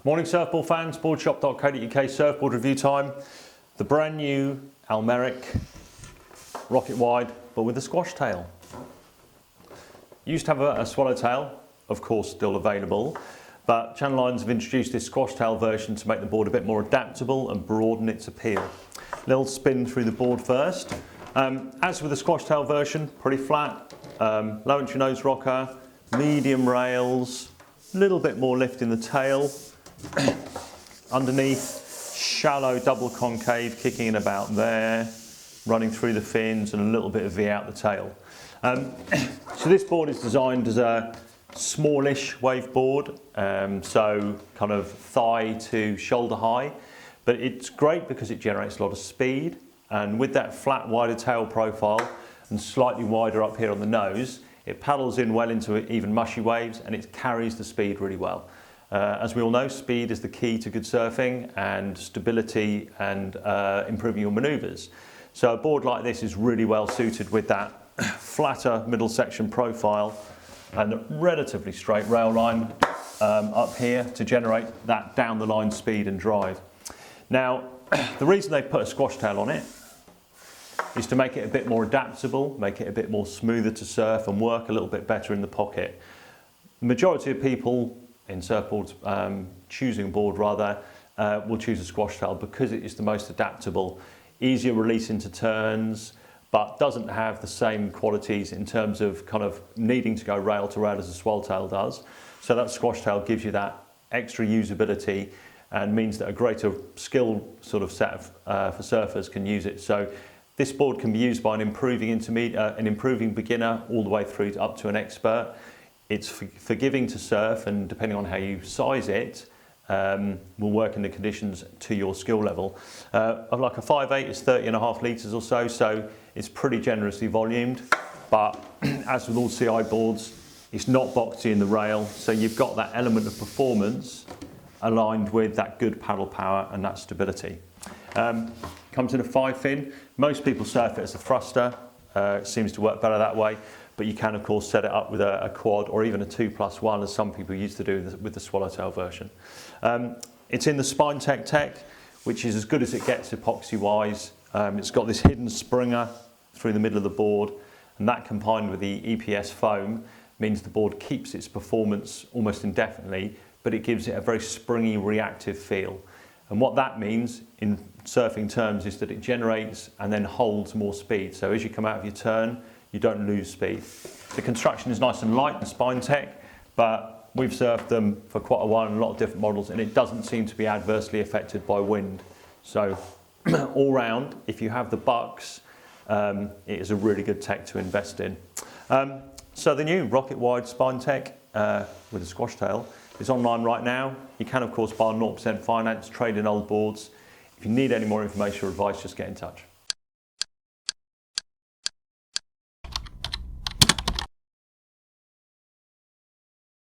Morning surfboard fans, boardshop.co.uk surfboard review time. The brand new Almeric rocket wide, but with a squash tail. Used to have a swallowtail, of course still available, but Channel Lines have introduced this squash tail version to make the board a bit more adaptable and broaden its appeal. Little spin through the board first. As with the squash tail version, pretty flat, low entry nose rocker, medium rails, a little bit more lift in the tail. Underneath, shallow double concave kicking in about there, running through the fins and a little bit of V out the tail. So this board is designed as a smallish wave board, so kind of thigh to shoulder high, but it's great because it generates a lot of speed, and with that flat wider tail profile and slightly wider up here on the nose, it paddles in well into even mushy waves and it carries the speed really well. As we all know, speed is the key to good surfing and stability and improving your manoeuvres. So a board like this is really well suited with that flatter middle section profile and a relatively straight rail line up here to generate that down the line speed and drive. Now, the reason they put a squash tail on it is to make it a bit more adaptable, make it a bit more smoother to surf and work a little bit better in the pocket. The majority of people in surfboards, choosing a board rather, will choose a squash tail because it is the most adaptable, easier release into turns, but doesn't have the same qualities in terms of kind of needing to go rail to rail as a swelltail does. So that squash tail gives you that extra usability and means that a greater skill sort of set for surfers can use it. So this board can be used by an improving beginner all the way through up to an expert. It's forgiving to surf, and depending on how you size it, will work in the conditions to your skill level. Like a 5.8 is 30.5 litres or so, so it's pretty generously volumed, but as with all CI boards, it's not boxy in the rail, so you've got that element of performance aligned with that good paddle power and that stability. Comes in a 5 fin. Most people surf it as a thruster. It seems to work better that way, but you can of course set it up with a quad or even a 2+1 as some people used to do with the swallowtail version. It's in the Spine-Tek tech, which is as good as it gets epoxy wise. It's got this hidden springer through the middle of the board, and that combined with the EPS foam means the board keeps its performance almost indefinitely, but it gives it a very springy reactive feel. And what that means in surfing terms is that it generates and then holds more speed. So as you come out of your turn, you don't lose speed. The construction is nice and light in Spine-Tek, but we've surfed them for quite a while in a lot of different models, and it doesn't seem to be adversely affected by wind. So all round, if you have the bucks, it is a really good tech to invest in. So the new rocket wide Spine-Tek with a squash tail is online right now. You can of course buy 0% finance, trade in old boards. If you need any more information or advice, just get in touch.